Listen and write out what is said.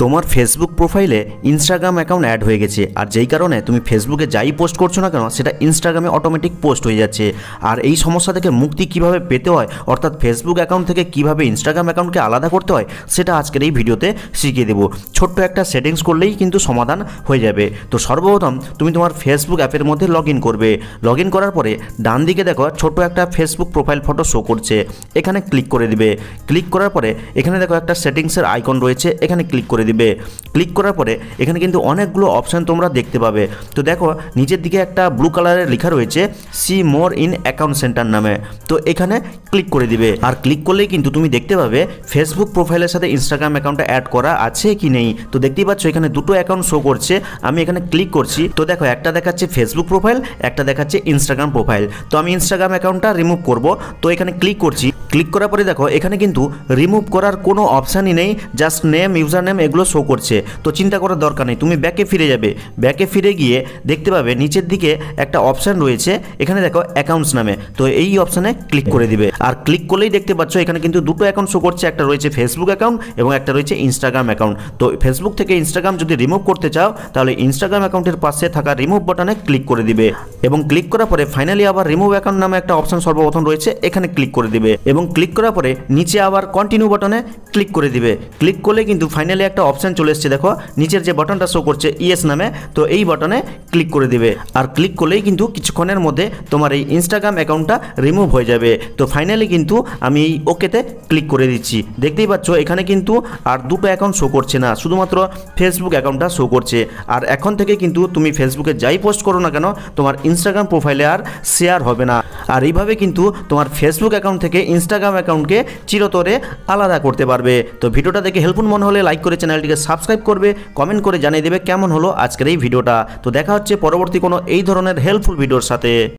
তোমার ফেসবুক প্রোফাইলে Instagram account add হয়ে গেছে, আর যেই কারণে তুমি ফেসবুকে যাই পোস্ট করছো না কেন সেটা ইনস্টাগ্রামে অটোমেটিক পোস্ট হয়ে যাচ্ছে। আর এই সমস্যা থেকে মুক্তি কিভাবে পেতে হয়, অর্থাৎ ফেসবুক অ্যাকাউন্ট থেকে কিভাবে ইনস্টাগ্রাম অ্যাকাউন্টকে আলাদা করতে হয়, সেটা আজকের এই ভিডিওতে শিখিয়ে দেবো। ছোট্ট একটা সেটিংস করলেই কিন্তু সমাধান হয়ে যাবে। তো সর্বপ্রথম তুমি তোমার ফেসবুক অ্যাপের মধ্যে লগ ইন করবে। লগ ইন করার পরে ডান দিকে দেখো ছোট্ট একটা ফেসবুক প্রোফাইল ফটো শো করছে, এখানে ক্লিক করে দিবে। ক্লিক করার পরে এখানে দেখো একটা সেটিংসের আইকন রয়েছে, এখানে ক্লিক করে দিবে। ক্লিক করার পরে এখানে কিন্তু অনেকগুলো অপশান তোমরা দেখতে পাবে। তো দেখো নিচের দিকে একটা ব্লু কালারের লেখা রয়েছে see more in account centre নামে, তো এখানে ক্লিক করে দিবে। আর ক্লিক করলেই কিন্তু তুমি দেখতে পাবে ফেসবুক প্রোফাইলের সাথে ইনস্টাগ্রাম অ্যাকাউন্টটা অ্যাড করা আছে কি নেই। তো দেখতেই পাচ্ছ এখানে দুটো অ্যাকাউন্ট শো করছে, আমি এখানে ক্লিক করছি। তো দেখো একটা দেখাচ্ছে ফেসবুক প্রোফাইল, একটা দেখাচ্ছে ইনস্টাগ্রাম প্রোফাইল। তো আমি ইনস্টাগ্রাম অ্যাকাউন্টটা রিমুভ করব, তো এখানে ক্লিক করছি। ক্লিক করার পরে দেখো এখানে কিন্তু রিমুভ করার কোনো অপশানই নেই, জাস্ট নেম ইউজার নেম এগুলো শো করছে। তো চিন্তা করার দরকার নেই, তুমি ব্যাকে ফিরে যাবে। ব্যাকে ফিরে গিয়ে দেখতে পাবে নিচের দিকে একটা অপশান রয়েছে, এখানে দেখো অ্যাকাউন্টস নামে, তো এই অপশানে ক্লিক করে দিবে। আর ক্লিক করলেই দেখতে পাচ্ছ এখানে কিন্তু দুটো অ্যাকাউন্ট শো করছে, একটা রয়েছে ফেসবুক অ্যাকাউন্ট এবং একটা রয়েছে ইনস্টাগ্রাম অ্যাকাউন্ট। তো ফেসবুক থেকে ইনস্টাগ্রাম যদি রিমুভ করতে চাও তাহলে ইনস্টাগ্রাম অ্যাকাউন্টের পাশে থাকা রিমুভ বাটনে ক্লিক করে দিবে এবং ক্লিক করার পরে ফাইনালি আবার রিমুভ অ্যাকাউন্ট নামে একটা অপশান সর্বপ্রথম রয়েছে, এখানে ক্লিক করে দিবে এবং ক্লিক করার পরে নিচে আবার কন্টিনিউ বাটনে ক্লিক করে দিবে। ক্লিক করলে কিন্তু ফাইনালি একটা অপশান চলে এসেছে, দেখো নিচের যে বাটনটা শো করছে ইয়েস নামে, তো এই বাটনে ক্লিক করে দিবে। আর ক্লিক করলেই কিন্তু কিছুক্ষণের মধ্যে তোমার এই ইনস্টাগ্রাম অ্যাকাউন্টটা রিমুভ হয়ে যাবে। তো ফাইনালি কিন্তু আমি এই ওকেতে ক্লিক করে দিচ্ছি। দেখতেই পাচ্ছ এখানে কিন্তু আর দুটো অ্যাকাউন্ট শো করছে না, শুধুমাত্র ফেসবুক অ্যাকাউন্টটা শো করছে। আর এখন থেকে কিন্তু তুমি ফেসবুকে যাই পোস্ট করো না কেন তোমার ইনস্টাগ্রাম প্রোফাইলে আর শেয়ার হবে না। আর এইভাবে কিন্তু তোমার ফেসবুক অ্যাকাউন্ট থেকে ইনস্টাগ্রাম অ্যাকাউন্টকে চিরতরে আলাদা করতে পারবে। তো ভিডিওটা দেখে হেল্পফুল মনে হলে লাইক করে চ্যানেলটিকে সাবস্ক্রাইব করবে, কমেন্ট করে জানিয়ে দেবে কেমন হলো আজকের এই ভিডিওটা। তো দেখা হচ্ছে পরবর্তী কোনো এই ধরনের হেল্পফুল ভিডিওর সাথে।